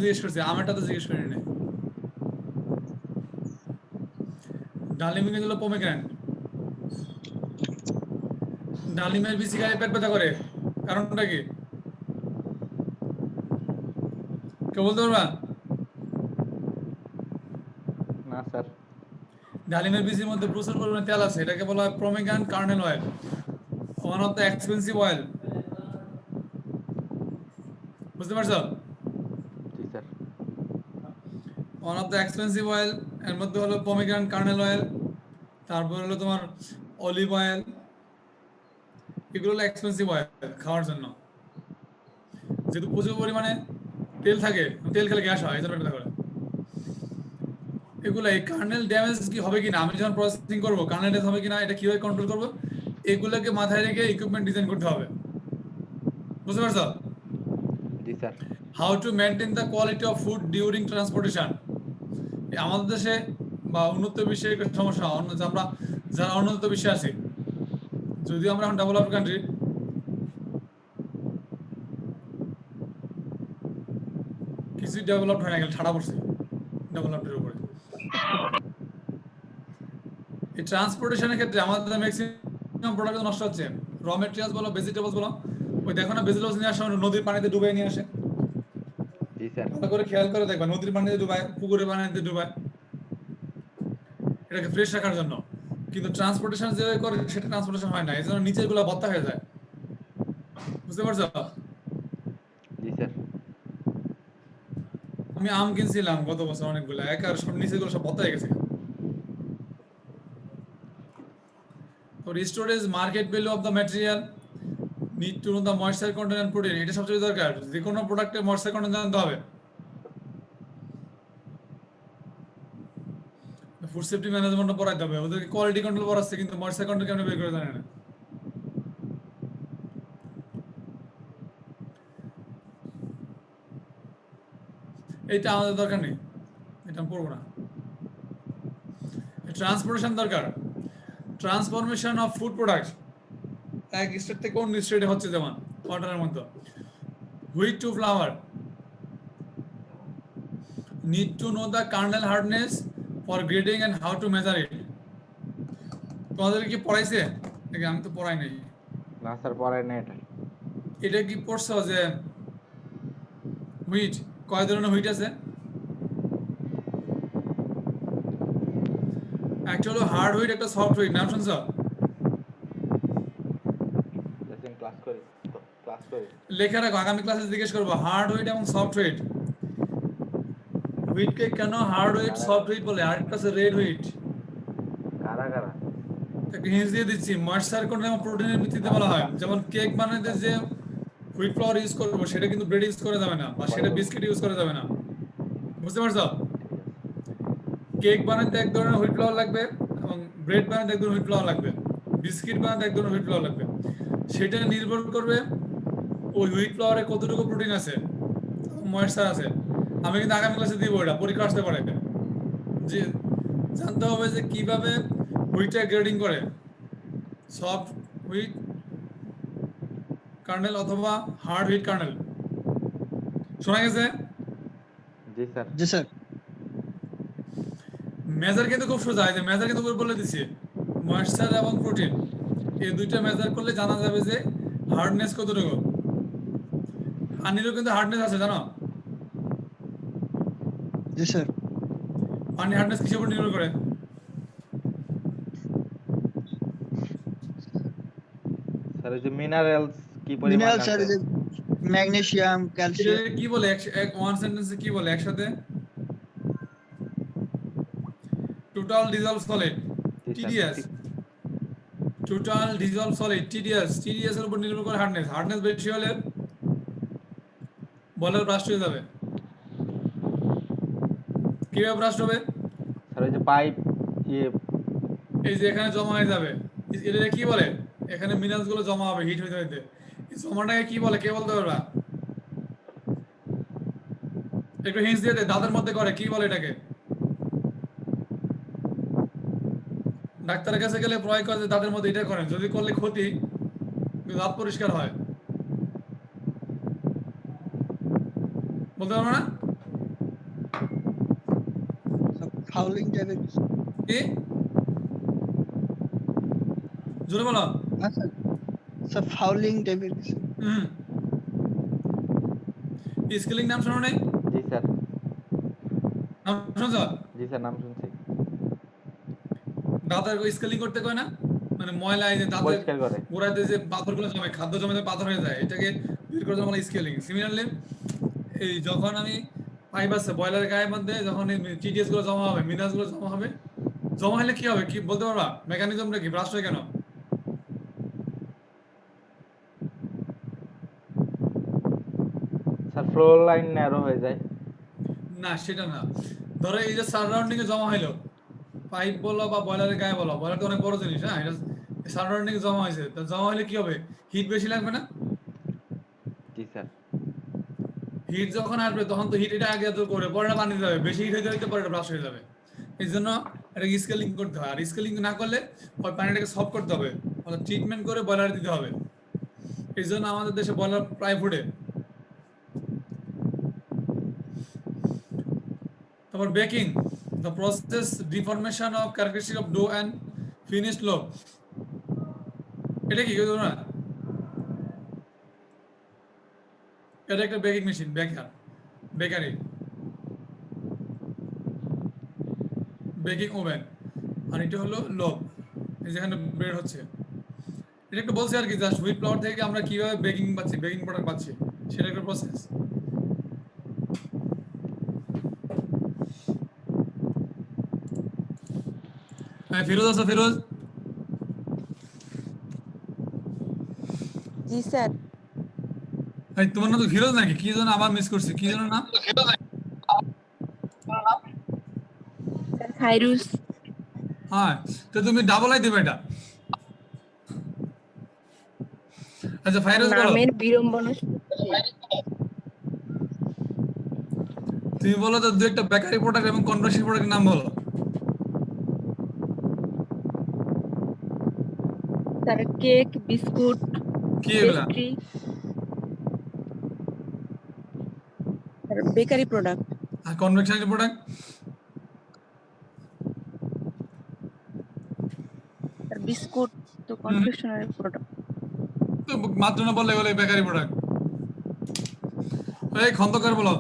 জিজ্ঞেস করছি, আমেরটা তো জিজ্ঞেস করি নাই। ডালিম কিন্তু হলো পমিগ্রেনেট। ডালিমের বিচি খাইলে পেট ব্যথা করে, কারণটা কি কেউ বলতে পারবা? না স্যার। ডালিমের বীজের মধ্যে প্রচুর পরিমাণে তেল আছে, এটাকে বলা হয় pomegranate kernel oil, one of the expensive oil. বুঝতে পারছো? জি sir. One of the expensive oil, এর মধ্যে হলো পমিগ্রান্ট কার্নেল অয়েল, তারপর হলো তোমার অলিভ অয়েল। এগুলো হলো এক্সপেন্সিভ অয়েল খাওয়ার জন্য, যেহেতু প্রচুর পরিমাণে তেল থাকে, তেল খেলে গ্যাস হয়, এই জন্য ব্যথা করে। এগুলো এই কার্নেল ড্যামেজ কি হবে কিনা, আমি যখন প্রসেসিং করবো কার্নেল ড্যামেজ হবে কিনা, এটা কিভাবে কন্ট্রোল করবো, এগুলোকে মাথায় রেখে ইকুইপমেন্ট ডিজাইন করতে হবে। বুঝতে পারছো? জি sir. How to maintain the quality of food during transportation. আমাদের দেশে বা উন্নত বিশ্বের একটা সমস্যা, অন্য যে আমরা যারা উন্নত বিশ্বে আছি, যদিও আমরা এখন ডেভেলপড কান্ট্রি, কিছুই ডেভেলপড হয় না, গেলে ঠাড়া পড়ছে ডেভেলপডের উপরে। এই ট্রান্সপোর্টেশনের ক্ষেত্রে আমাদের ম্যাক্সিমাম প্রোডাক্ট নষ্ট হচ্ছে। র মেটেরিয়ালস বলো, ভেজিটেবলস বলো, ওই দেখো না ভেজিটেবলস নিয়ে আসার সময় নদীর পানিতে ডুবাই নিয়ে আসে। জি স্যার। ভালো করে খেয়াল করে দেখবা, নদীর পানিতে ডুবায়, পুকুরের পানিতে ডুবায়, এটাকে ফ্রেশ রাখার জন্য। কিন্তু ট্রান্সপোর্টেশন যেভাবে করে সেটা ট্রান্সপোর্টেশন হয় না, এই জন্য নিচের গুলা ভত্তা হয়ে যায়। বুঝতে পারছো? জি স্যার। আমি আম কিনছিলাম গত বছর অনেকগুলো, একার সব নিচের গুলো সব ভত্তা হয়ে গেছে। তো storage market value of the material, need to know the moisture content and protein, এটা সবচেয়ে দরকার। যে কোনো প্রোডাক্টের ময়েশ্চার কন্টেন্ট জানতে হবে। ফুড সেফটি ম্যানেজমেন্ট পড়াইতে হবে ওদেরকে, কোয়ালিটি কন্ট্রোল পড়াচ্ছে কিন্তু ময়েশ্চার কন্টেন্ট কেমনে বের করে জানে না। এইটা আমাদের দরকার নেই, এটা আমি পড়বো না। ট্রান্সপোর্টেশন দরকার, ট্রান্সফরমেশন অফ ফুড প্রোডাক্ট এক স্টেট থেকে অন্য স্টেটে হচ্ছে, যেমন ওয়াটারের মধ্যে wheat to flour, need to know the kernel hardness for grading and how to measure it. তোমাদের কি পড়াইছে? আমি তো পড়াই নাই। না স্যার, পড়ায় না এটা। এটা কি পড়ছো যে হুইট কয় ধরনের হুইট আছে? একটা হলো হার্ড হুইট, একটা সফট হুইট, নাম শুনছো? ক্লাস করি তো, ক্লাস করি। লেখা রাখো, আগামী ক্লাসে জিজ্ঞেস করবো হার্ড হুইট এবং সফট হুইট। হুইটকে কেন হার্ড হুইট কারা সফট হুইট বলে? আরেকটা আছে রেড হুইট। কারা কারা? একটা হিন্স দিয়ে দিচ্ছি, ময়েশ্চার কন্টেন্ট এবং প্রোটিনের ভিত্তিতে বলা হয়। যেমন কেক বানাতে যে হুইট ফ্লাওয়ার ইউজ করবো, সেটা কিন্তু ব্রেড ইউজ করা যাবে না, বা পরে সেটা বলবো। বিস্কিট ইউজ করা যাবে না। বুঝতে পারছো? ঠিক আছে। কেক বানাতে এক ধরনের হুইট ফ্লাওয়ার লাগবে, এবং ব্রেড বানাতে এক ধরনের হুইট ফ্লাওয়ার লাগবে, বিস্কিট বানাতে এক ধরনের হুইট ফ্লাওয়ার লাগবে। সেটা নির্ভর করবে ওই হুইট ফ্লাওয়ারে কতটুকু প্রোটিন আছে, ময়েশ্চার আছে। আমি কিন্তু আগামী ক্লাসে দিব, এটা পরীক্ষা আসতে পারে। যে জানতে হবে যে কিভাবে হুইটটা গ্রেডিং করে, সফট হুইট কার্নেল অথবা হার্ড হুইট কার্নেল। শোনা গেছে? জি স্যার। জি স্যার। মেজার কিন্তু খুব সোজা, যে মেজার কিন্তু উপরে বলে দিছি, ময়েশ্চার এবং প্রোটিন, এই দুইটা মেজার করলে জানা যাবে যে হার্ডনেস কতটুকু। পানিরও কিন্তু হার্ডনেস আছে, জানো? জি স্যার। পানি হার্ডনেস কিসের উপর নির্ভর করে? স্যার ওই যে মিনারেলস কি পরিমাণ মিনারেল স্যার, আছে? যে ম্যাগনেসিয়াম, এটা ক্যালসিয়াম। কি বলে এক ওয়ান সেন্টেন্সে কি বলে একসাথে? টোটাল ডিজলভ সলিড, জি sir. TDS. Total dissolve solid, TDS. TDS এর উপর নির্ভর করে হার্ডনেস। হার্ডনেস বেশি হলে বলের ব্রাস্ট হয়ে যাবে। কিভাবে ব্রাস্ট হবে? স্যার ওই যে পাইপ, ইয়ে। এই যে এখানে জমা হয়ে যাবে, এটা কি বলে, এখানে মিনারেলস গুলো জমা হবে হিট হইতে হইতে। এই জমাটাকে কি বলে, কে বলতে পারবা? একটু হিন্স দিয়ে দে, দাঁতের মধ্যে করে কি বলে এটাকে? ডাক্তারের কাছে গেলে প্রয়োগ করে যে দাঁতের মধ্যে এটা করেন, যদি করলে ক্ষতি, কিন্তু দাঁত পরিষ্কার হয়। বলতে পারবো না ফাউলিং টাইপের কিছু কি জোরে বলো না স্যার স্যার ফাউলিং টাইপের কিছু হুম স্কেলিং নাম শোনো নাই জি স্যার। নাম শুনছো জি স্যার, নাম শুনছি। দাঁতের স্কেলিং করতে কয় না মানে ময়লা এই যে দাঁতের পরিষ্কার করে। গোড়াতে যে পাথরগুলো জমে খাদ্য জমে পাথর হয়ে যায় এটাকে বের করে দেওয়া বলে স্কেলিং সিমিলারলি এই যখন আমি পাইপ আছে বয়লারের গায়ের মধ্যে যখন এই টিডিএস গুলো জমা হবে মিনারেলস গুলো জমা হবে জমা হলে কি হবে কি বলতে পারবা মেকানিজমটা কি ব্রাশ হয় কেন স্যার ফ্লোর লাইন ন্যারো হয়ে যায়। না সেটা না ধরো এই যে সারাউন্ডিং এ জমা হইলো পাইপ বলো বা বয়লারের গায়ে বলো বয়লার তো অনেক বড় জিনিস হ্যাঁ এটা সারাউন্ডিং এ জমা হয়েছে তো জমা হলে কি হবে হিট বেশি লাগবে না জি স্যার। হিট যখন আসবে তখন তো হিট এটা আগে তো করে পরে না পানি দিতে হবে বেশি হিট হয়ে যাবে পরে ব্রাশ হয়ে যাবে এই জন্য এটাকে স্কেলিং করতে হয় আর স্কেলিং না করলে ওই পানিটাকে সফট করতে হবে অর্থাৎ ট্রিটমেন্ট করে বয়লারে দিতে হবে এই জন্য আমাদের দেশে বয়লার প্রায় ফুটে তারপর baking the process deformation of characteristic of dough and finished loaf এটা কি কেউ জানো না এটা একটা baking machine bakery baking oven আর এটা হলো লোভ যেখানে ব্রেড হচ্ছে এটা একটু বলছি আর কি জাস্ট হুইট ফ্লাওয়ার থেকে আমরা কিভাবে বেকিং প্রোডাক্ট পাচ্ছি সেটা একটা প্রসেস হ্যাঁ ফিরোজ আছে ফিরোজ জি স্যার। ভাই তোমার নাম তো ফিরোজ নাকি কি যেন আবার মিস করছি কি যেন নাম স্যার খাইরুস। হ্যাঁ তো তুমি ডাবল আই দেবে এটা আচ্ছা ফাইরোজ বলো নামের বিড়ম্বনা তুমি বলো তো দু একটা বেকারি প্রোডাক্ট এবং কনভেনশন প্রোডাক্টের নাম বলো স্যার কেক বিস্কুট কি এগুলা পেস্ট্রি স্যার বেকারি প্রোডাক্ট আর কনভেনশনাল প্রোডাক্ট স্যার বিস্কুট তো কনফেকশনারি প্রোডাক্ট তো মাত্র না বললে এগুলো বেকারি প্রোডাক্ট এই খন্দকার বলো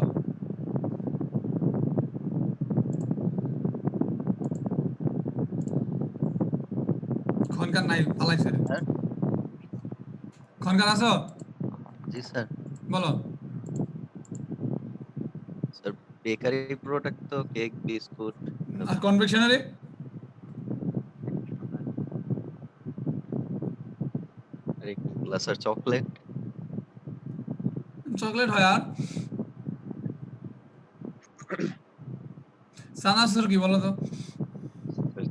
খনকার নাই পালাইছে খনকার আছো জি স্যার। বলো স্যার বেকারি প্রোডাক্ট তো কেক বিস্কুট আর কনভেনশনারি আর এগুলা স্যার চকলেট চকলেট হয় আর সানাসুর কি বলো তো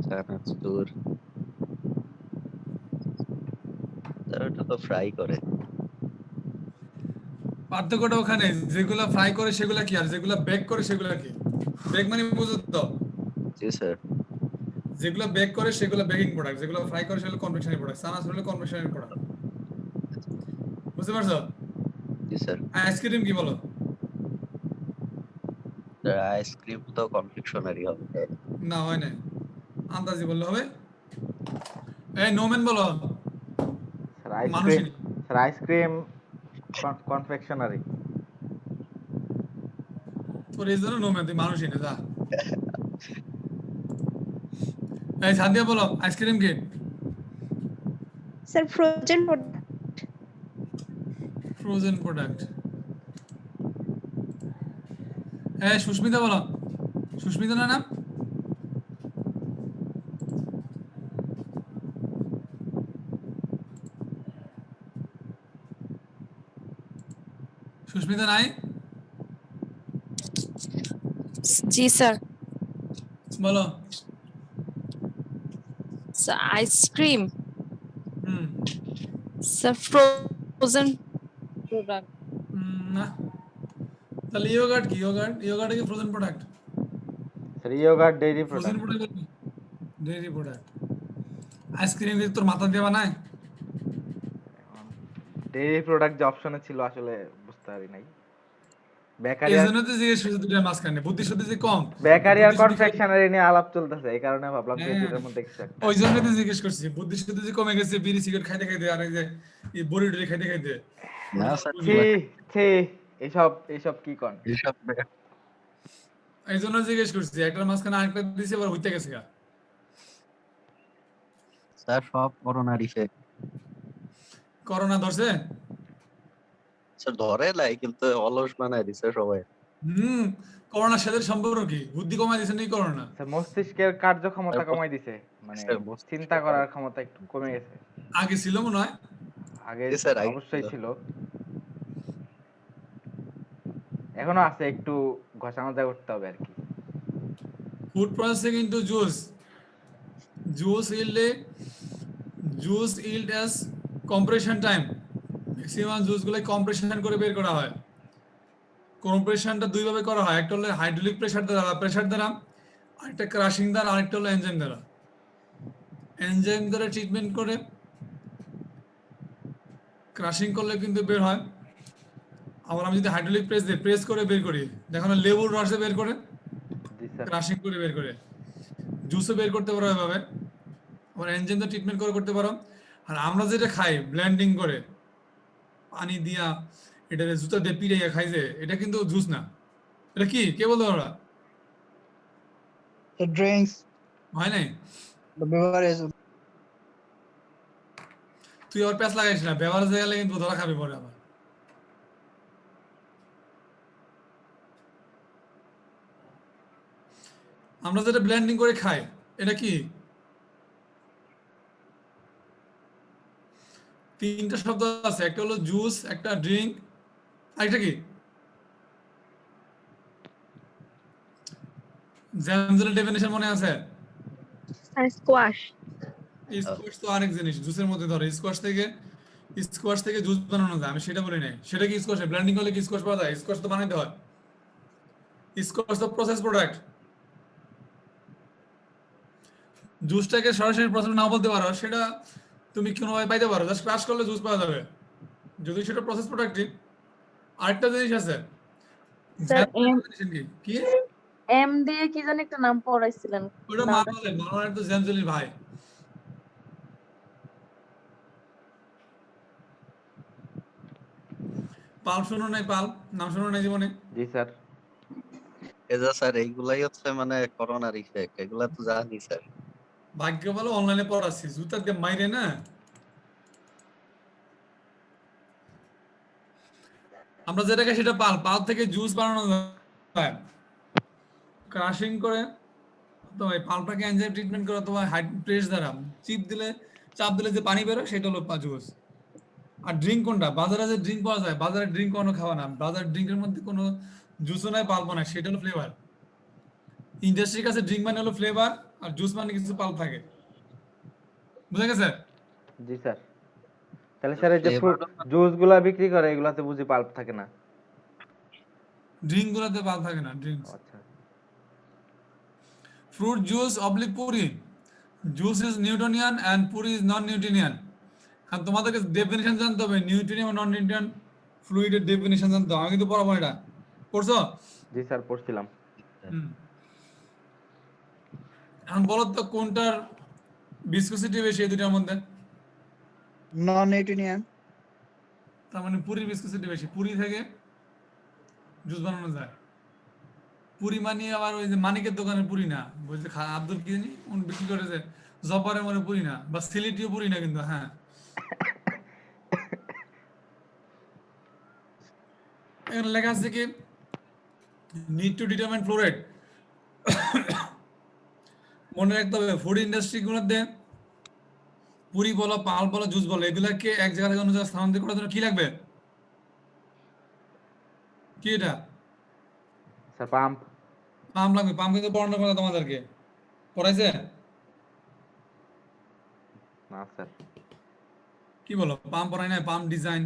চানাচুর স্যার ওটা তো ফ্রাই করে পার্থক্যটা ওখানে যেগুলা ফ্রাই করে সেগুলা কি আর যেগুলা বেক করে সেগুলা কি বেক মানে বুঝো তো জি স্যার। যেগুলো বেক করে সেগুলো বেকিং প্রোডাক্ট যেগুলো ফ্রাই করে সেগুলো কনভেনশনাল প্রোডাক্ট সানাসুর হলো কনভেনশনাল প্রোডাক্ট বুঝতে পারছো জি স্যার। আইসক্রিম কি বলো স্যার আইসক্রিম তো কনফেকশনারি হবে না হয় না আন্দাজি বললে হবে এই নোমেন বলো স্যার মানুষই আইসক্রিম। Sir ice cream confectionery. তোর এই জন্য নোমেন তুই মানুষই না যা এই সাদিয়া বলো আইসক্রিম কি sir frozen product frozen product এই সুস্মিতা বলো সুস্মিতা না নাম সুস্মিতা নাই জি স্যার। বলো স্যার আইসক্রিম হুম স্যার ফ্রোজেন প্রোডাক্ট না তাহলে ইয়োগার্ট কি ইয়োগার্ট কি frozen product sir yogurt dairy frozen product. Product dairy product ice cream কি তোর মাথা দিয়ে বানায় ডেইরি প্রোডাক্ট যে অপশনে ছিল আসলে বুঝতে পারি নাই। বেকারি এই আর জন্য তো জিজ্ঞেস করছি দুটার মাঝখানে বুদ্ধি শুদ্ধি যে কম বেকারি আর বুদ্ধি শুদ্ধি খালি কনফেকশনারি নিয়ে আলাপ চলতেছে, এই কারণে ভাবলাম যে হ্যাঁ দুটার মধ্যে কিছু একটা। ওই জন্য তো জিজ্ঞেস করছি বুদ্ধি শুদ্ধি যে কমে গেছে বিড়ি সিগারেট খাইতে খাইতে আর এই যে এই বড়ি টড়ি খাইতে খাইতে না ওটা স্যার, বুঝি ছি না। ছি, এসব এসব কি কন? এসব এই জন্য জিজ্ঞেস করছি একটার মাঝখানে আরেকটা দিছে আবার হইতে গেছে গা। স্যার সব করোনার ইফেক্ট। করোনা ধরছে স্যার ধরে নাই, কিন্তু অলস বানায় দিছে সবাই। হুম করোনার সাথে সম্পর্ক কি বুদ্ধি কমাই দিছে নাকি করোনা স্যার মস্তিষ্কের কার্যক্ষমতা স্যার কমাই দিছে, মানে স্যার মস্তিষ্ক চিন্তা করার ক্ষমতা একটু কমে গেছে। আগে ছিল মনে হয় আগে জি স্যার, আগে অবশ্যই ছিল। ছিল, এখনো আছে, একটু ঘষা মাজা করতে হবে আর কি। ফুড প্রসেসে কিন্তু juice yield as compression time maximum জুসগুলো কম্প্রেশন করে বের করা হয় কম্প্রেশনটা দুই ভাবে করা হয় একটা হলো হাইড্রোলিক প্রেসার দ্বারা আরেকটা ক্রাশিং দ্বারা আরেকটা হলো এনজাইম দ্বারা ট্রিটমেন্ট করে ক্রাশিং করলে কিন্তু বের হয় আবার আমি যদি হাইড্রোলিক প্রেস করে বের করি দেখো না লেবুর রসে বের করে জি স্যার। ক্রাশিং করে বের করে জুসও বের করতে পারো এভাবে আবার এনজাইম দিয়ে ট্রিটমেন্ট করে করতে পারো আর আমরা যেটা খাই ব্লেন্ডিং করে পানি দিয়া এটা জুতা দিয়ে পিড়াইয়া খাই যে এটা কিন্তু জুস না এটা কি কে বলতে পারবা The drinks, হয় নাই the beverages. তুই আবার প্যাঁচ লাগাইস না ব্যবহার গেলে কিন্তু ধরা খাবি পরে আবার আমরা যেটা ব্লেন্ডিং করে খাই এটা কি তিনটা শব্দ আছে একটা হলো জুস একটা ড্রিঙ্ক আরেকটা কি জ্যামজেলের ডেফিনিশন মনে আছে আর স্কোয়াশ স্কোয়াশ তো আরেক জিনিস জুসের মধ্যে ধরে স্কোয়াশ থেকে জুস বানানো যায় আমি সেটা বলি নাই সেটা কি স্কোয়াশ ব্লেন্ডিং করলে কি স্কোয়াশ পাওয়া যায় স্কোয়াশ তো বানাইতে হয় স্কোয়াশ তো প্রসেস প্রোডাক্ট জুসটাকে সরাসরি প্রসেস নাও বলতে পারো সেটা তুমি কোনোভাবে পাইতে পারো জাস্ট ক্রাশ করলে জুস পাওয়া যাবে যদি সেটা প্রসেস প্রোডাক্টই আরেকটা জিনিস আছে স্যার definition কি কি এম দিয়ে কি জানি একটা নাম পড়াইছিলেন ওটা মা বলে মানোয়ার তো জ্যামজেলির ভাই পাল্প শুনো নাই পাল্প নাম শুনো নাই জীবনে জি স্যার। এজা স্যার এইগুলাই হচ্ছে মানে করোনার ইফেক্ট, এগুলা তো জানি স্যার। ভাগ্য ভালো অনলাইনে পড়াচ্ছি জুতা দিয়ে মাইরে না আমরা যেটাকে সেটা পাল থেকে জুস বানানো যায় ক্রাশিং করে তো এই পালটাকে এনজাইম ট্রিটমেন্ট করে অথবা হাই প্রেস দ্বারা চাপ দিলে যে পানি বেরোয় সেটা হলো জুস আর ড্রিঙ্ক কোনটা বাজারে যে ড্রিঙ্ক পাওয়া যায় বাজারে ড্রিঙ্ক কোনো খাওয়া না বাজারের ড্রিঙ্কের মধ্যে কোনো জুসও নাই পাল্প নাই সেটা হলো ফ্লেভার ইন্ডাস্ট্রির কাছে ড্রিঙ্ক মানে হলো ফ্লেভার আর জুস মানে কিছু পাল্প থাকে বুঝা গেছে জি স্যার। তাহলে স্যার এই যে Flavor জুস গুলা বিক্রি করে এগুলাতে বুঝি পাল্প থাকে না? ড্রিঙ্ক গুলোতে পাল্প থাকে না ড্রিঙ্কস আচ্ছা fruit juice oblique puri juice is newtonian and puri is non newtonian আর তোমাদেরকে ডেফিনিশন জানতে হবে নিউট্রিনিয়াম আর নন নিউট্রিনিয়ান ফ্লুইডের ডেফিনিশন জানতে হবে আমি কিন্তু পড়াবো এটা পড়ছো জি স্যার পড়ছিলাম। হুম। এখন বলো তো কোনটার ভিসকসিটি বেশি এই দুটার মধ্যে Non-Newtonian. তার মানে পুরির ভিসকসিটি বেশি পুরি থেকে জুস বানানো যায় পুরি মানে আবার ওই যে মানিকের দোকানের পুরি না বলছে আব্দুল কি জানি উনি বিক্রি করেছে জপারের মানে পুরি না বা সিলেটিও পুরি না কিন্তু হ্যাঁ এখানে লেখা আছে কি need to determine flow rate মনে রাখতে হবে ফুড ইন্ডাস্ট্রি গুলোতে পুরি বলো পাল বলো জুস বলো এগুলাকে এক জায়গা থেকে অন্য জায়গায় স্থানান্তর করার জন্য কি লাগবে কি এটা স্যার পাম্প। পাম্প লাগবে পাম্প কিন্তু পড়ানো কথা তোমাদেরকে পড়াইছে না স্যার। কি বলো পাম্প পড়াই না পাম্প ডিজাইন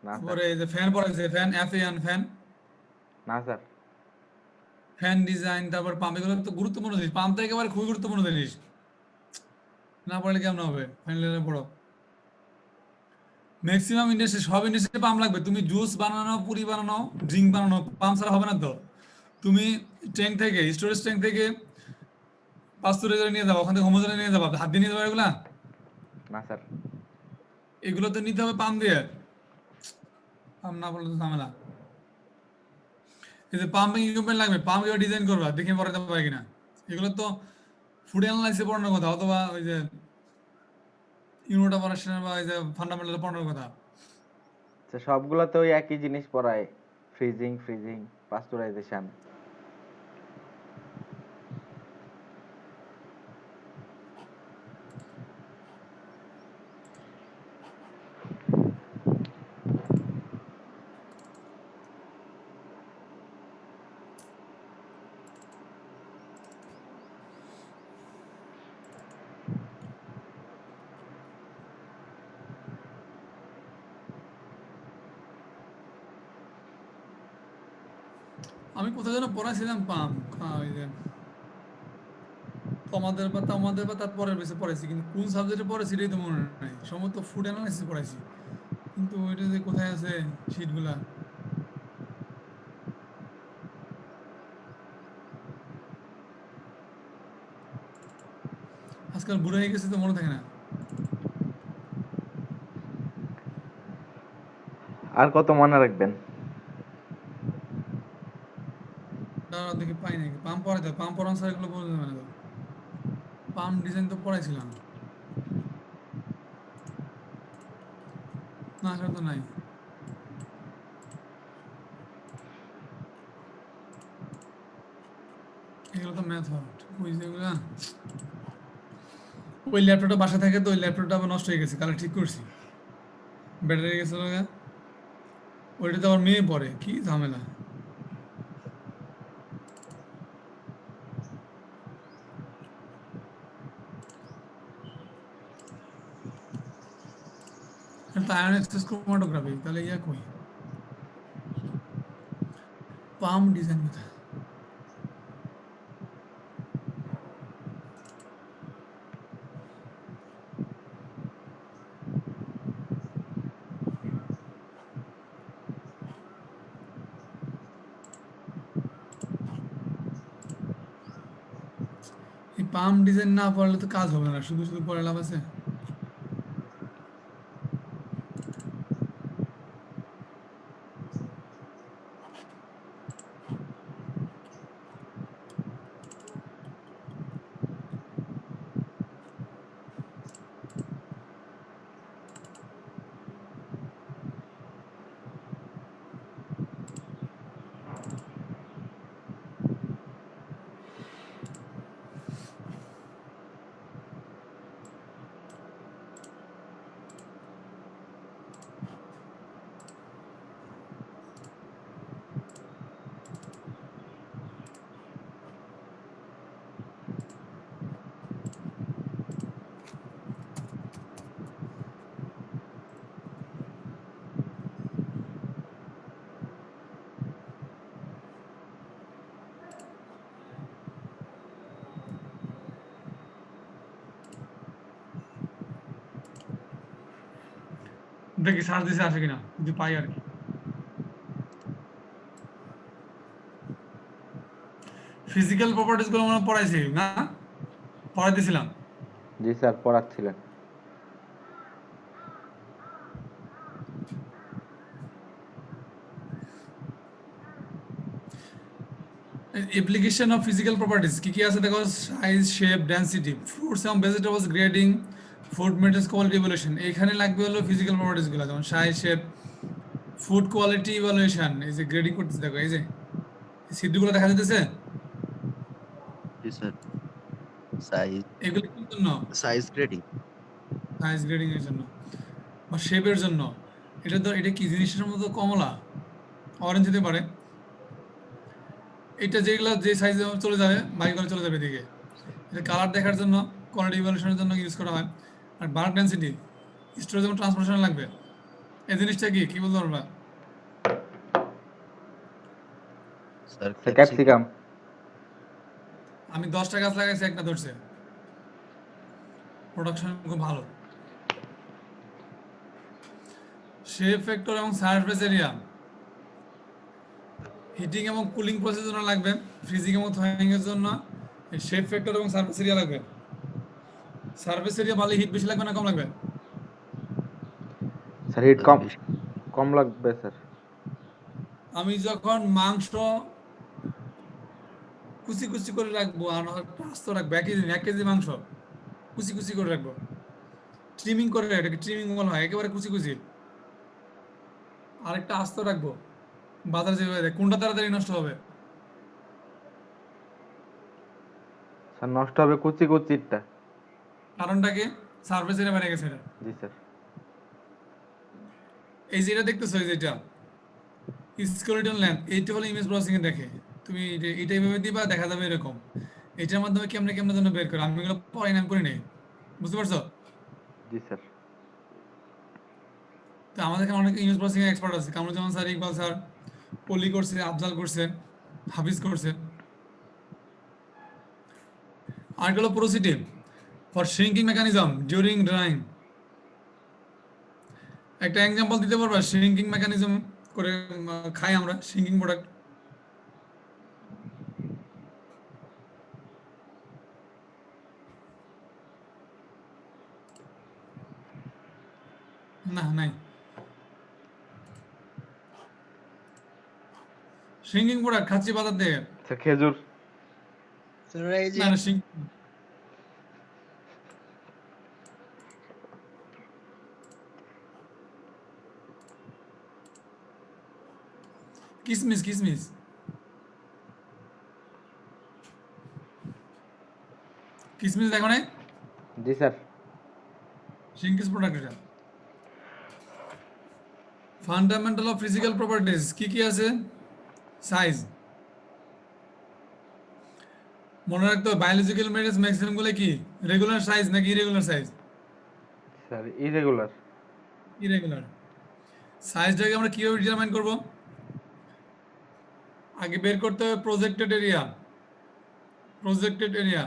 না স্যার। তারপরে এই যে ফ্যান পড়াইছে ফ্যান এফএন ফ্যান না স্যার। ফ্যান ডিজাইন তারপর পাম্প এগুলো তো গুরুত্বপূর্ণ জিনিস পাম্প তো একেবারে খুবই গুরুত্বপূর্ণ জিনিস না পড়লে কেমন হবে ফাইনাল ইয়ারে পড়ো ম্যাক্সিমাম ইন্ডাস্ট্রি, সব ইন্ডাস্ট্রি পাম্প লাগবে। তুমি জুস বানানো, পুরি বানানো, ড্রিঙ্ক বানানো, পাম্প ছাড়া হবে না তো। তুমি ট্যাঙ্ক থেকে, স্টোরেজ ট্যাঙ্ক থেকে পাস্তুরাইজার নিয়ে যাবো, ওখান থেকে হোমোজেনে নিয়ে যাবো, হাত দিয়ে নিয়ে যাবো এগুলা? না স্যার। এগুলো তো নিতে হবে পাম্প দিয়ে। পাম্প না বললে তো ঝামেলা। এই যে পাম্পিং ইকুইপমেন্ট লাগবে, পাম্প কিভাবে ডিজাইন করবা দেখে পড়াতে পারে কিনা, এগুলো তো ফুড অ্যানালাইসিসে পড়ানোর কথা, অথবা ওই যে ইউনিট অপারেশন বা ওই যে ফান্ডামেন্টাল পড়ানোর কথা। স্যার সবগুলো তো ওই একই জিনিস পড়ায়, ফ্রিজিং পাস্তুরাইজেশন। আমি কোথাও যেন পড়াইছিলাম পাম্প, ওই যে তোমাদের বা তারপরের বেসে পড়াইছি, কিন্তু কোন সাবজেক্টে পড়াইছি এটাই তো মনে নাই। সম্ভবত ফুড অ্যানালাইসিস পড়াইছি, কিন্তু ওইটা যে কোথায় আছে শিটগুলা। আজকাল বুড়ো হয়ে গেছে তো মনে থাকে না। আর কত মনে রাখবেন? তারা দেখি পাই নাকি পাম্প পড়াইতে, পাম্প পড়ানো স্যার এগুলো বলতে মানে তো পাম্প ডিজাইন তো পড়াইছিলাম না, সেটা তো নাই। এগুলো তো মেথড, ওই যেগুলা ওই ল্যাপটপটা বাসা থাকে, তো ওই ল্যাপটপটা আবার নষ্ট হয়ে গেছে, কালে ঠিক করছি, ব্যাটারি গেছে লগা। ওইটাতে আবার মেয়ে পড়ে, কি ঝামেলা। এটা তো আয়ন এক্সেস ক্রোমাটোগ্রাফি, তাহলে ইয়া কই পাম্প ডিজাইন কথা। এই পাম্প ডিজাইন না পড়লে তো কাজ হবে না, শুধু শুধু পড়ে লাভ আছে? দেখি সার্চ দিছে আসে কিনা, যদি পাই আর কি। ফিজিক্যাল প্রপার্টিস গুলো আমরা পড়াইছি না, পড়াই দিছিলাম। জি স্যার, পড়াচ্ছিলেন। অ্যাপ্লিকেশন অফ ফিজিক্যাল প্রপার্টিস কি কি আছে দেখো, সাইজ, শেপ, ডেনসিটি, ফ্রুটস এবং vegetables grading, food materials quality evaluation. এখানে লাগবে হলো ফিজিক্যাল প্রপার্টিস গুলো, যেমন size, shape, food quality evaluation. এই যে গ্রেডিং করতেছে দেখো, এই যে সিটগুলো দেখা যাইতেছে, জি স্যার। সাইজ এগুলো কি জন্য? Size grading. সাইজ গ্রেডিং এর জন্য বা শেপের জন্য। এটা তো, এটা কি জিনিসের মতো কমলা, অরেঞ্জ হতে পারে। এটা যেগুলো যে সাইজে চলে যাবে বাই করে চলে যাবে এদিকে। এটা কালার দেখার জন্য, কোয়ালিটি ইভ্যালুয়েশনের জন্য ইউজ করা হয়। আর বাল্ক ডেনসিটি, স্টোরেজ এবং ট্রান্সপোর্টেশন লাগবে। এই জিনিসটা কি কি বলতে পারবা? Sir sir capsicum. ক্যাপসিকাম। আমি 10টা গাছ লাগাইছি, একটা ধরছে, প্রোডাকশন খুব ভালো। শেপ ফ্যাক্টর এবং সারফেস এরিয়া, হিটিং এবং কুলিং প্রসেসের জন্য লাগবে, ফ্রিজিং এবং থ্রাইং এর জন্য শেপ ফ্যাক্টর এবং সারফেস এরিয়া লাগবে। সারফেস এরিয়া ভালো, হিট বেশি লাগবে না কম লাগবে? স্যার হিট কম কম লাগবে স্যার। আমি যখন মাংস কুচি কুচি করে রাখবো আর আস্ত রাখবো, 1 কেজি মাংস কুচি কুচি করে রাখবো, ট্রিমিং করে, এটাকে ট্রিমিং বলা হয়, একেবারে কুচি কুচি। আরেকটা আস্ত রাখবো, বাজারে যেভাবে দেয়, কোনটা তাড়াতাড়ি নষ্ট হবে? স্যার নষ্ট হবে কুচি কুচিরটা। কারণটা কি? সারফেস এরিয়া বেড়ে গেছে এটা। জি স্যার। এই যে এটা দেখতেছো, এই যে এটা স্কেলেটন ল্যাম্প, এইটা হলো ইমেজ প্রসেসিং এ দেখে। তুমি এটা এইভাবে দিবা, দেখা যাবে এরকম। এটার মাধ্যমে কেমনে কেমনে জন্য বের করে, আমি এগুলো পড়াই নাম করি নাই, বুঝতে পারছো? জি স্যার। তো আমাদের এখানে অনেক ইমেজ প্রসেসিং এক্সপার্ট আছে, কামরুজ্জামান স্যার, ইকবাল স্যার, পলি করছে, আফজাল করছে, হাফিজ করছে। আর হলো procedure for shrinking mechanism during drying. একটা এক্সাম্পল দিতে পারবা শ্রিঙ্কিং মেকানিজম করে খাই আমরা শ্রিঙ্কিং প্রোডাক্ট? না, নাই। শ্রিঙ্কিং প্রোডাক্ট খাচ্ছি বাজার থেকে। স্যার খেজুর। স্যার এই যে না না, কিসমিস, কিসমিস, কিসমিস দেখো নাই? জি স্যার। শ্রিঙ্কিস প্রোডাক্ট এটা। ফান্ডামেন্টাল অফ ফিজিক্যাল প্রপার্টিজ কি কি আছে? সাইজ, মনে রাখতে হবে বায়োলজিক্যাল মেটারিয়ালস ম্যাক্সিমাম গুলো কি রেগুলার সাইজ নাকি irregular size? Sir irregular. Irregular. সাইজটাকে আমরা কিভাবে ডিটারমাইন করব? আগে বের করতে হবে প্রজেক্টেড এরিয়া, প্রজেক্টেড এরিয়া,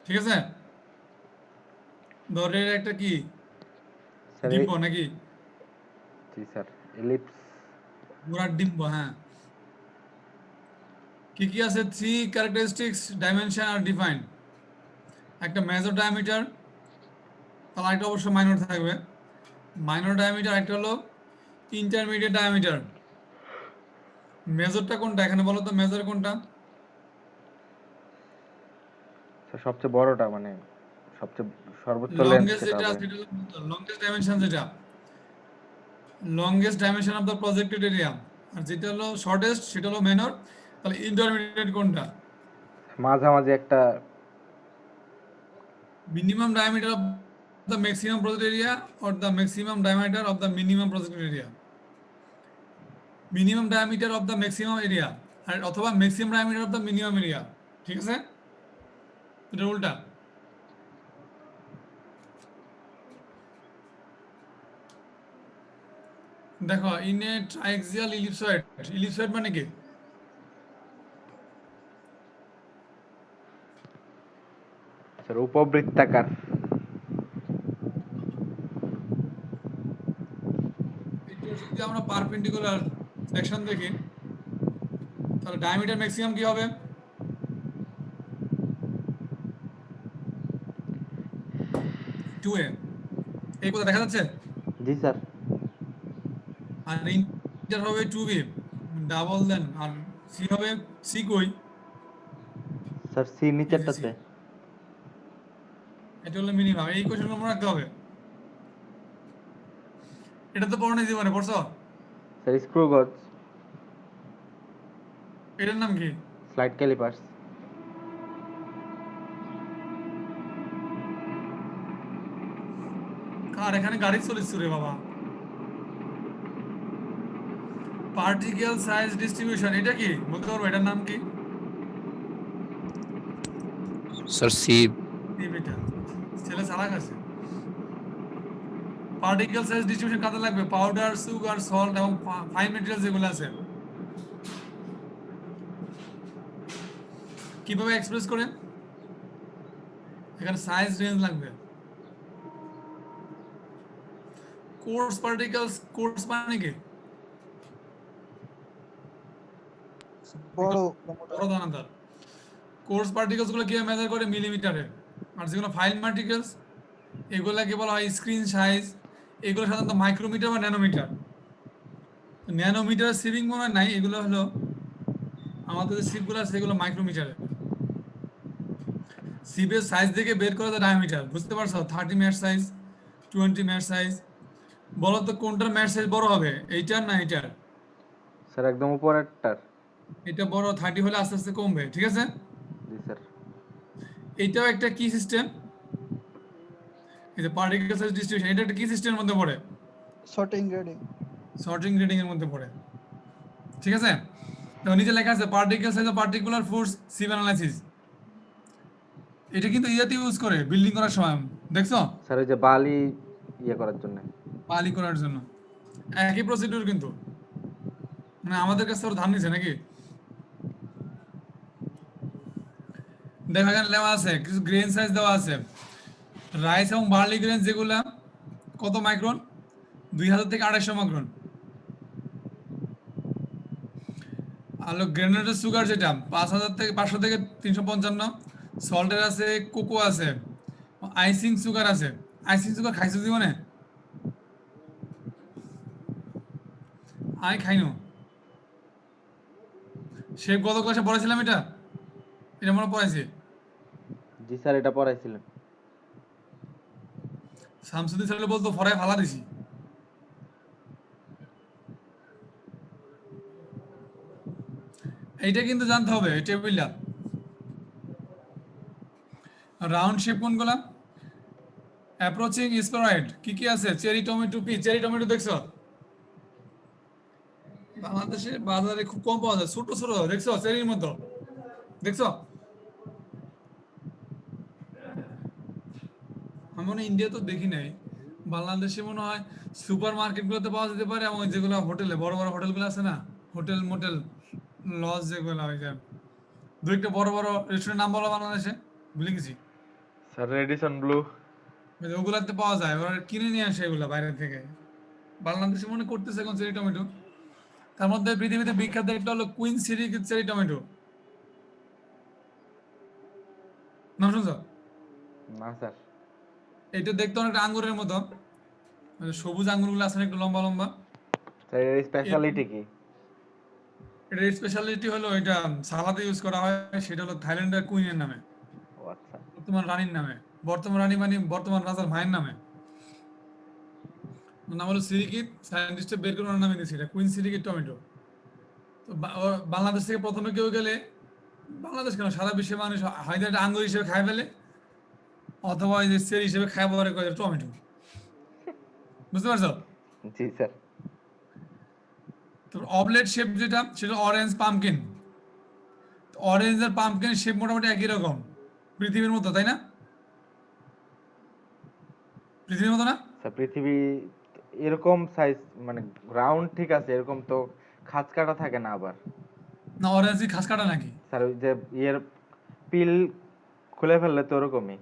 ঠিক আছে? ধরে একটা কি স্যার ডিম্ব নাকি জি স্যার এলিপস। ঘোড়ার ডিম্ব, হ্যাঁ। কি কি আছে? 3 ক্যারেক্টারিস্টিক্স ডাইমেনশন আর ডিফাইন্ড। একটা মেজর ডায়ামিটার, তার একটা অবশ্য মাইনর থাকবে। মাইনর ডায়ামিটার, একটা হলো ইন্টারমিডিয়েট ডায়ামিটার। মেজরটা কোনটা এখানে বলো তো, মেজর কোনটা? স্যার সবচেয়ে বড়টা, মানে সবচেয়ে সর্বোচ্চ লেন্থ লংগেস্ট সেটা যেটা হবে। সেটা হলো লংগেস্ট ডাইমেনশন, যেটা longest dimension of the projected area. আর যেটা হলো শর্টেস্ট সেটা হলো মেনর। তাহলে ইন্টারমিডিয়েট কোনটা? মাঝামাঝি একটা। Minimum diameter of the maximum project area or the maximum diameter of the minimum project area. Minimum diameter of the maximum area, আর অথবা maximum diameter of the minimum area, ঠিক আছে? এটা উল্টা। দেখো, ইন এ ট্রাইক্সিয়াল ইলিপসয়েড, ইলিপসয়েড মানে কি? স্যার উপবৃত্তাকার। এটার যদি আমরা পারপেন্ডিকুলার সেকশন দেখি, তাহলে ডায়ামিটার ম্যাক্সিমাম কি হবে? টু এ, এই কথা দেখা যাচ্ছে। জি স্যার। আর ইন্টার হবে টু বি, ডাবল দেন। আর সি হবে, সি কই? স্যার সি এই যে সি, নিচেরটাতে। এটা হলো মিনিমাম। এই কোশ্চেন মনে রাখতে হবে। এটা তো পড়ো নাই জীবনে, পড়ছো? স্যার স্ক্রু গজ। এটার নাম কি? Slide callipers. কার এখানে গাড়ি চলিস রে বাবা? পার্টিকেল সাইজ ডিস্ট্রিবিউশন, এটা কি বলতে পারবো? এটার নাম কি? স্যার সিভ। এটা ছেলে চালাক আছে। পার্টিকেল সাইজ ডিস্ট্রিবিউশন কাজে লাগবে পাউডার, সুগার, সল্ট এবং ফাইন মেটেরিয়াল যেগুলো আছে। কিভাবে এক্সপ্রেস করে? এখানে সাইজ রেঞ্জ লাগবে। কোর্স মানে কি? বড় বড় দানাদার। কোর্স পার্টিকেলস গুলো কিভাবে মেজার করে? মিলিমিটারে। আর যেগুলো ফাইন পার্টিকেলস এগুলাকে বলা হয় স্ক্রিন সাইজ। এগুলো সাধারণত মাইক্রোমিটার বা ন্যানোমিটার। ন্যানোমিটার সিভিং মনে হয় নাই, এগুলো হলো আমাদের যে সিপগুলো আছে সেগুলো মাইক্রোমিটারে। সিপের সাইজ থেকে বের করা যায় ডায়ামিটার, বুঝতে পারছো? 30 ম্যাট সাইজ, 20 ম্যাট সাইজ। বলো তো কোনটার ম্যাট সাইজ বড় হবে, এইটার না এইটার? স্যার একদম উপরেরটার। এটা বড়, 30 হলে আস্তে আস্তে কমবে, ঠিক আছে? জি স্যার। এইটাও একটা কি সিস্টেম, এই যে পার্টিকেল সাইজ ডিস্ট্রিবিউশন, এটা একটা কি সিস্টেমের মধ্যে পড়ে? Sorting grading. সর্টিং গ্রেডিং এর মধ্যে পড়ে, ঠিক আছে? এবং নিচে লেখা আছে particle size of particular force sieve analysis. এটা কিন্তু ইয়াতে ইউজ করে বিল্ডিং করার সময়, দেখছো? স্যার ওই যে বালি ইয়ে করার জন্য। পালি করার জন্য একই প্রসিডিউর কিন্তু, মানে আমাদের কাছে ওর ধান নিছে নাকি? দেখো এখানে দেওয়া আছে কিছু গ্রেন সাইজ দেওয়া আছে। রাইস এবং বার্লি গ্রেন যেগুলা কত মাইক্রন? 2000 থেকে 250 মাইক্রন। আর গ্রেনুলেটেড সুগার যেটা 500 থেকে 355। সল্টের আছে, কোকো আছে, আইসিং সুগার আছে। আইসিং সুগার খাইছো জীবনে? আমি খাইনো। সে গত ক্লাসে পড়াইছিলাম এটা, এটা মনে পড়াইছি। জি স্যার এটা পড়াইছিলেন। শামসুদ্দিন স্যার বলতো ফরায় ফালা দিছি। এইটা কিন্তু জানতে হবে, টেবিলটা রাউন্ড শেপ কোনগুলা? অ্যাপ্রোচিং স্পেরয়েড কি কি আছে? চেরি টমেটো, চেরি টমেটো দেখছো? বাংলাদেশে বাজারে খুব কম পাওয়া যায়, ছোট ছোট, দেখছো চেরির মতো, দেখছো? আমি মনে হয় ইন্ডিয়া তো দেখি নাই, বাংলাদেশে মনে হয় সুপার মার্কেটগুলোতে পাওয়া যেতে পারে, এবং যেগুলো হোটেলে বড় বড় হোটেলগুলো আছে না, হোটেল মোটেল লজ যেগুলো, ওই যে দু একটা বড় বড় রেস্টুরেন্ট নাম বলো বাংলাদেশে, ভুলে গেছি। Sir Radisson blue. ওই যে ওগুলাতে পাওয়া যায়, ওরা কিনে নিয়ে আসে এগুলা বাইরে থেকে। বাংলাদেশে মনে করতেছে এখন চেরি টমেটো। তার মধ্যে পৃথিবীতে বিখ্যাত একটা হলো কুইন সিরি চেরি টমেটো, নাম শুনছো? না স্যার। এটা দেখতে অনেকটা আঙ্গুরের মতো, ওই যে সবুজ আঙ্গুরগুলো আছে না, একটু লম্বা লম্বা। স্যার এর স্পেশালিটি কি? এটার স্পেশালিটি হলো এটা সালাদে ইউজ করা হয়, সেটা হলো থাইল্যান্ডের কুইনের নামে, ও আচ্ছা। বর্তমান রানীর নামে। বর্তমান রানী মানে বর্তমান রাজার ভাইয়ের নামে। ওর নাম হলো সিরিকিট, সায়েন্টিস্টে বের করে ওনার নামে দিয়েছে এটা কুইন সিরিকিট টমেটো। তো বাংলাদেশ থেকে প্রথমে কেউ গেলে, বাংলাদেশ কেন সারা বিশ্বের মানুষ হয়তো এটা আঙ্গুর হিসেবে খায় ফেলে, অথবা ওই যে চেরি হিসেবে খায় পরে কয় টমেটো, বুঝতে পারছো? জি স্যার। তো অবলেট শেপ যেটা, সেটা অরেঞ্জ পামকিন। অরেঞ্জ আর পামকিনের শেপ মোটামুটি একই রকম, পৃথিবীর মতো, তাই না? পৃথিবীর মতো না? স্যার পৃথিবী এরকম সাইজ মানে রাউন্ড ঠিক আছে, এরকম তো খাঁজ কাটা থাকে না আবার। না অরেঞ্জই ঘাস কাটা নাকি? স্যার ওই যে ইয়ের পিল খুলে ফেললে তো ওরকমই।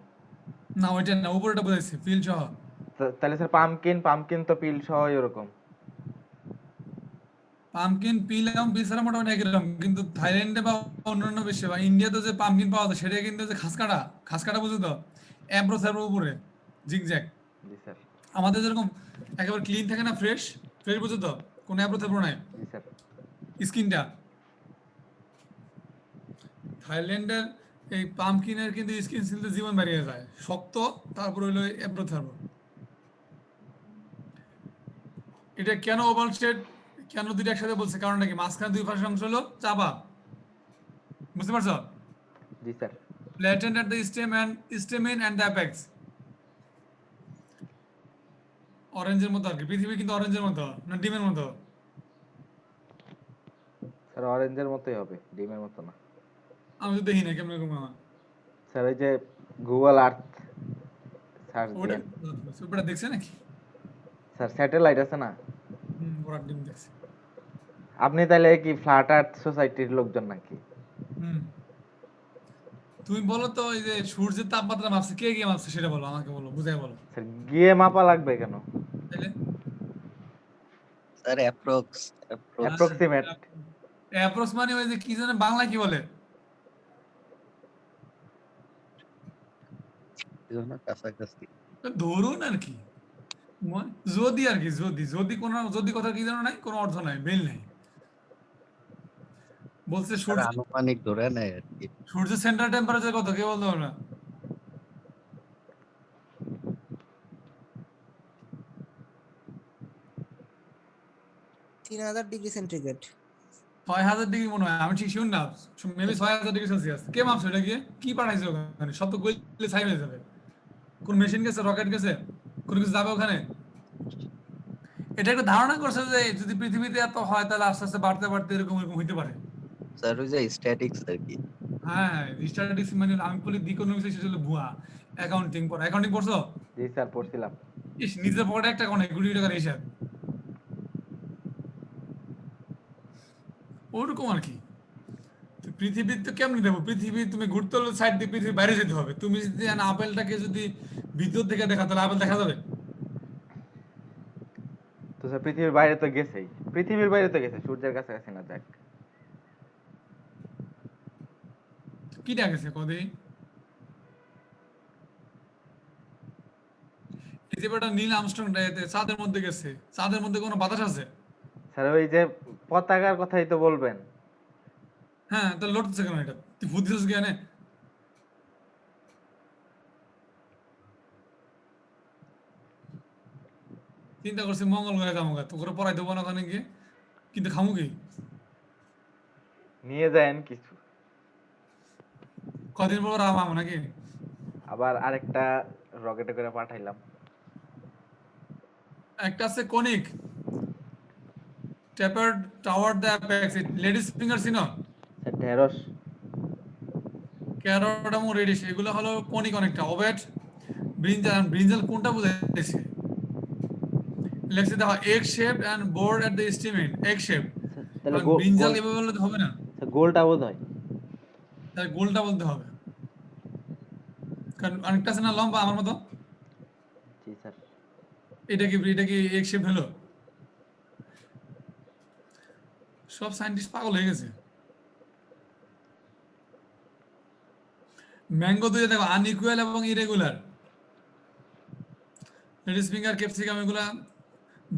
না ওইটা না, উপরেটা বুঝাইছি ফিল সহ। তাহলে স্যার পামকিন তো পিল সহ এরকম। পামকিন পিল এবং পিল ছাড়া মোটামুটি একই রকম, কিন্তু থাইল্যান্ডে বা অন্যান্য বিশ্বে বা ইন্ডিয়াতে যে পামকিন পাওয়া যায় সেটা কিন্তু যে ঘাস কাটা বুঝো তো, অ্যাব্রো স্যাব্রো উপরে জিগজ্যাগ। জি স্যার। আমাদের যেরকম একেবারে ক্লিন থাকে না, ফ্রেশ ফ্রেশ বুঝো তো, কোনো অ্যাব্রো থ্যাব্রো নাই জি স্যার। স্কিনটা। থাইল্যান্ডের এই পামকিনের কিন্তু স্কিন সিলতে জীবন বাড়িয়ে যায়, শক্ত, তারপর হইলো অ্যাব্রো থ্যাব্রো। এটা কেন ওভাল শেড, কেন দুইটা একসাথে বলছে, কারণটা কি? মাঝখানে দুই পাশের অংশ হলো চাপা, বুঝতে পারছো? জি sir. Flattened at the stamen and the apex. অরেঞ্জের মতো আর কি, পৃথিবী কিন্তু অরেঞ্জের মতো না ডিমের মতো? স্যার অরেঞ্জের মতোই হবে, ডিমের মতো না। আমি তো দেখি না কেমন এরকম আমার। স্যার ওই যে গুগল আর্থ সার্চ ওটা দিয়েন। ওটা দেখছে নাকি? স্যার স্যাটেলাইট আছে না? ওরা ডিম দেখছে। আপনি তাহলে কি ফ্ল্যাট আর্থ সোসাইটির লোকজন নাকি? হুম। তুমি বলো তো, ওই যে সূর্যের তাপমাত্রা মাপছে কে গিয়ে মাপছে, সেটা বলো আমাকে, বলো বুঝাই বলো। স্যার গিয়ে মাপা লাগবে কেন? তাইলে স্যার অ্যাপ্রক্স অ্যাপ্রক্সিমেট। অ্যাপ্রক্স মানে ওই যে কি জানে বাংলা কি বলে? কাছাকাছি। ধরুন আর কি। যদি আর কি, যদি কোনো যদি কথা কি জানো নাই, কোনো অর্থ নাই, মিল নাই। বলছে স্যার আনুমানিক ধরে নেয় আর কি। সূর্যের সেন্ট্রাল টেম্পারেচার কত কে বলতে পারবে না? 3000 ডিগ্রি সেন্টিগ্রেড। 6000 ডিগ্রি মনে হয়, আমি ঠিক শিওর না, মেবি 6000 ডিগ্রি সেলসিয়াস। কে মাপছে এটা? গিয়ে কি পাঠাইছে ওখানে? সব তো গলে ছাই হয়ে যাবে। কোন মেশিন গেছে, রকেট গেছে, কোন কিছু যাবে ওখানে? এটা একটা ধারণা করছে যে যদি পৃথিবীতে এত হয় তাহলে আস্তে আস্তে বাড়তে বাড়তে এরকম এরকম হইতে পারে। স্যার ওই যে স্ট্যাটিক্স আর কি। হ্যাঁ, স্ট্যাটিস্টিক্স মানে আমি বলি ইকোনমিক্স, সেটা হলো ভুয়া। অ্যাকাউন্টিং পড়ছো? জি স্যার পড়ছিলাম। ইস, নিজের পকেটে একটা কোণে কোটি টাকার হিসাব, ওরকম আর কি। তো পৃথিবীর তো কেমনি দেবো? পৃথিবী তুমি ঘুরতে হলে সাইড দিয়ে পৃথিবীর বাইরে যেতে হবে। তুমি যদি আপেলটাকে যদি ভিতর থেকে দেখা, তাহলে আপেল দেখা যাবে? তো স্যার পৃথিবীর বাইরে তো গেছেই, পৃথিবীর বাইরে তো গেছে, সূর্যের কাছাকাছি না যাক। কি দেখা গেছে কদি? এই যে বেটা নীল আর্মস্ট্রং চাঁদের মধ্যে গেছে, চাঁদের মধ্যে কোনো বাতাস আছে? স্যার ওই যে পতাকার কথাই তো বলবেন। হ্যাঁ, তাহলে লড়তেছে কেন এটা? তুই ভূত দিছিস জ্ঞানে? চিন্তা করছি মঙ্গল গ্রহে যাবো গা, তো করে পড়াই দেবো না ওখানে গিয়ে, কিন্তু খামু কি? নিয়ে যায়েন কিছু। কদিন পর রামাবো নাকি? আবার আরেকটা রকেটে করে পাঠাইলাম। একটা আছে conic tapered tower the apex, ladies finger চিনো? স্যার ঢেঁড়স। ক্যারট এবং রেডিশ, এগুলো হলো কনিক অনেকটা। ওভেট, ব্রিঞ্জাল, ব্রিঞ্জাল কোনটা বুঝাইছে? লেখছে দেখো, egg shape and board at the stamen, egg shape. Sir, তাহলে কারণ গোল ব্রিঞ্জাল গোল এভাবে বললে তো হবে না, স্যার গোলটা বোধ হয়। তার গোলটা বলতে হবে। কারণ অনেকটা আছে না লম্বা আমার মতো। জি স্যার। এটা কি এগ শেপ হলো? সব সায়েন্টিস্ট পাগল হয়ে গেছে। ম্যাঙ্গো দুইটা দেখো, আনইকুয়াল এবং ইরেগুলার। লেডিস ফিঙ্গার, ক্যাপসিকাম, এগুলা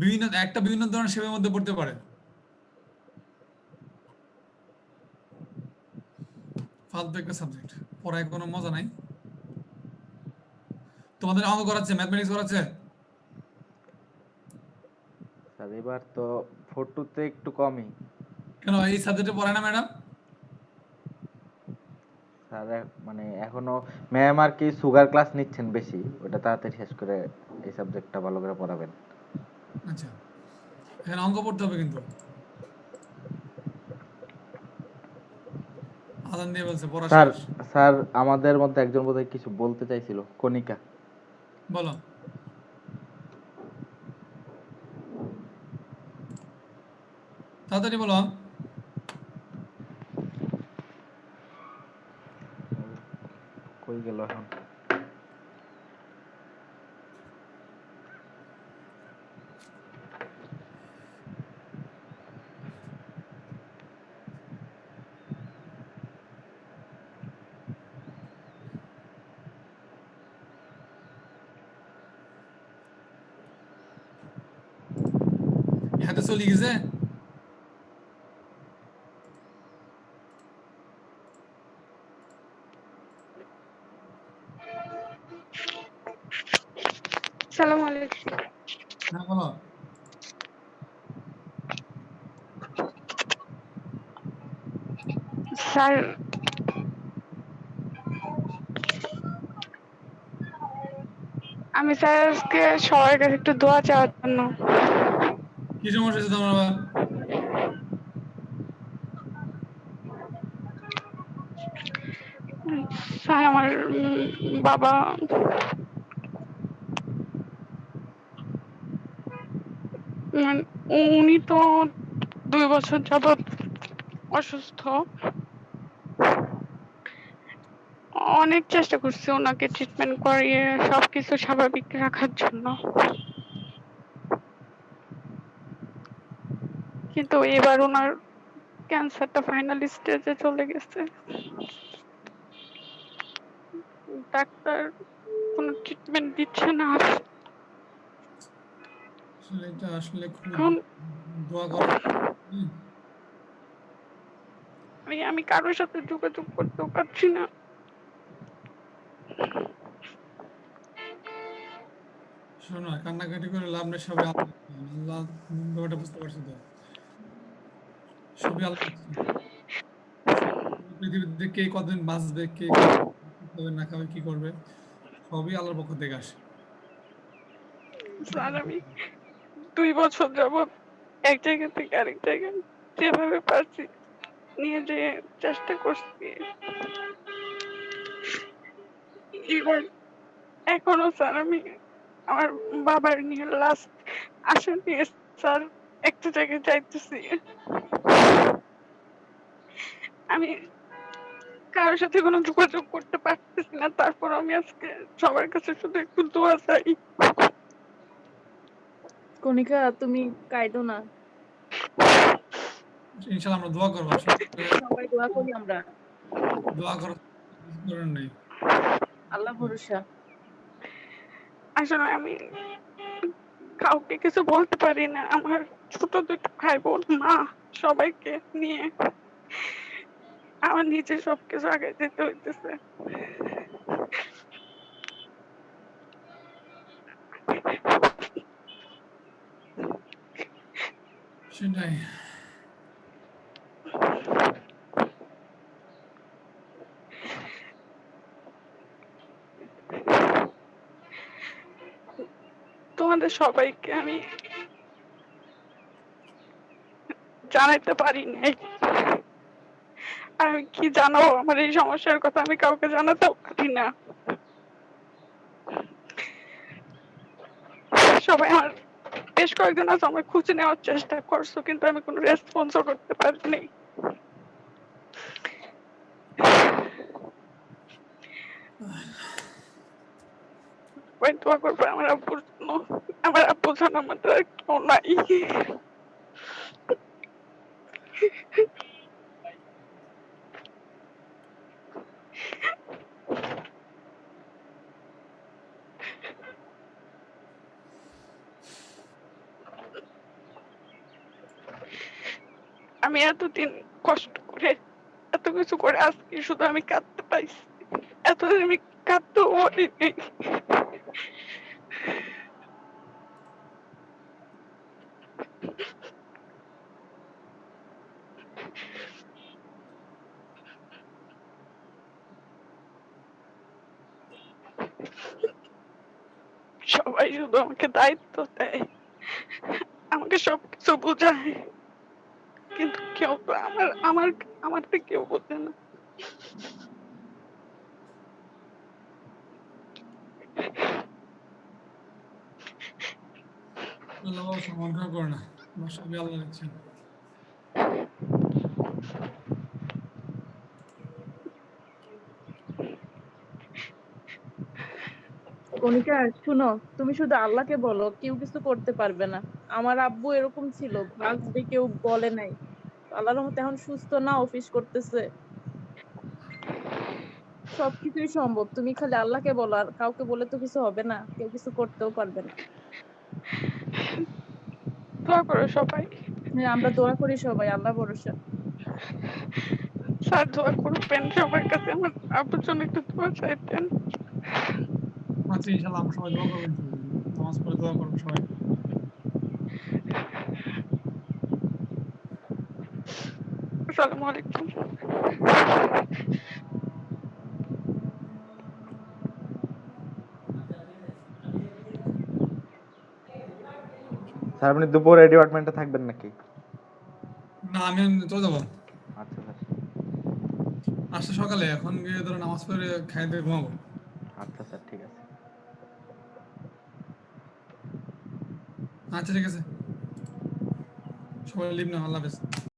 বিভিন্ন ধরনের শেপের মধ্যে পড়তে পারে। ফালতু একটা সাবজেক্ট, পড়ায় কোনো মজা নাই। তোমাদের অঙ্ক করাচ্ছে, ম্যাথমেটিক্স করাচ্ছে? স্যার এবার তো 4-2 তে একটু কমই। কেন এই সাবজেক্টে পড়ায় না ম্যাডাম? স্যার মানে এখনো ম্যাম আর কি সুগার ক্লাস নিচ্ছেন বেশি, ওটা তাড়াতাড়ি শেষ করে এই সাবজেক্টটা ভালো করে পড়াবেন। আচ্ছা, এখানে অঙ্ক পড়তে হবে কিন্তু। আদান দিয়ে বলছে পড়া স্যার শেষ। স্যার আমাদের মধ্যে একজন বোধহয় কিছু বলতে চাইছিল, কণিকা। বলো, তাড়াতাড়ি বলো। কই গেল এখন? হাতে চলে গেছে। সালাম আলাইকুম হ্যাঁ বলো। স্যার। আমি স্যার আজকে সবার কাছে একটু দোয়া চাওয়ার জন্য। কি সমস্যা হচ্ছে তোমার আবার? স্যার আমার বাবা উনি তো 2 বছর যাবৎ অসুস্থ। অনেক চেষ্টা করছি ওনাকে ট্রিটমেন্ট করিয়ে সবকিছু স্বাভাবিক রাখার জন্য। কিন্তু এবার ওনার ক্যান্সারটা ফাইনাল স্টেজে চলে গেছে। ডাক্তার কোনো ট্রিটমেন্ট দিচ্ছে না। আসলে এটা আসলে খুব এখন দোয়া করো। হুম, আমি কারোর সাথে যোগাযোগ করতেও পারছি না। শোনো, কান্নাকাটি করে লাভ নেই, সবাই আল্লাহ দেখছেন। আল্লাহ ব্যাপারটা বুঝতে পারছো তো, সবই আল্লাহ দেখছেন। পৃথিবীতে কে কতদিন বাঁচবে, কে কি খাবে না খাবে, কি করবে, সবই আল্লাহর পক্ষ থেকে আসে। স্যার আমি 2 বছর যাবৎ এক জায়গা থেকে আরেক জায়গায় যেভাবে পারছি নিয়ে যেয়ে চেষ্টা করছি। এবার এখনো স্যার আমি আমার বাবার নিয়ে লাস্ট আশা নিয়ে স্যার একটা জায়গায় যাইতেছি। আমি কারোর সাথে কোনো যোগাযোগ করতে পারতেছি না, তারপর আমি আজকে সবার কাছে শুধু একটু দোয়া চাই। কণিকা, তুমি কাইদো না, ইনশাআল্লাহ আমরা দোয়া করবো। আসলে সবাই দোয়া করি আমরা। দোয়া করার কিছু করার নেই। আল্লাহ ভরসা। আসলে আমি কাউকে কিছু বলতে পারি না, আমার ছোট 2টা ভাই বোন, মা, সবাইকে নিয়ে আমার নিজে সবকিছু আগে যেতে হইতেছে। সেটাই। তোমাদের সবাইকে আমি জানাইতে পারি নাই, আর আমি কি জানাবো আমার এই সমস্যার কথা, আমি কাউকে জানাতেও পারি না। সবাই আমার বেশ কয়েকদিন আছে আমার খোঁজ নেওয়ার চেষ্টা করছো, কিন্তু আমি কোনো রেসপন্সও করতে পারিনি। সবাই দোয়া করবে আমার আব্বুর জন্য। আমার আব্বু ছাড়া আমাদের আর কেউ নাই। আমি এতদিন কষ্ট করে এত কিছু করে আজকে শুধু আমি কাঁদতে পাইছি, এতদিন আমি কাঁদতেও পারিনি। সবাই শুধু আমাকে দায়িত্ব দেয়, আমাকে সবকিছু বোঝায়, কিন্তু কেউ তো আমারটা কেউ বোঝে না। আল্লাহ বাবা মন খারাপ করে না, আমার সবই আল্লাহ দেখছেন। কণিকা শুনো, তুমি শুধু আল্লাহকে বলো, কেউ কিছু করতে পারবে না। আমার আব্বু এরকম ছিল, বাঁচবে কেউ বলে নাই। আল্লাহর রহমতে এখন সুস্থ না, অফিস করতেছে, সবকিছুই সম্ভব। তুমি খালি আল্লাহকে বলো, আর কাউকে বলে তো কিছু হবে না, কেউ কিছু করতেও পারবে না। দোয়া করো সবাই। হ্যাঁ, আমরা দোয়া করি সবাই, আল্লাহ ভরসা। স্যার দোয়া করবেন সবার কাছে, আমার আব্বুর জন্য একটু দোয়া চাইতেন। আচ্ছা, ইনশাআল্লাহ আমরা সবাই দোয়া করবো, ইনশাআল্লাহ নামাজ পড়ে দোয়া করবো সবাই। আসসালামু আলাইকুম। স্যার আপনি দুপুরে ডিপার্টমেন্টে থাকবেন নাকি? না, আমি চলে যাবো। আচ্ছা স্যার। আসছে সকালে, এখন গিয়ে ধরো নামাজ পড়ে খাই দিয়ে ঘুমাবো। আচ্ছা স্যার, ঠিক আছে। আচ্ছা ঠিক আছে, সবাই লিভ নাও, আল্লাহ হাফেজ।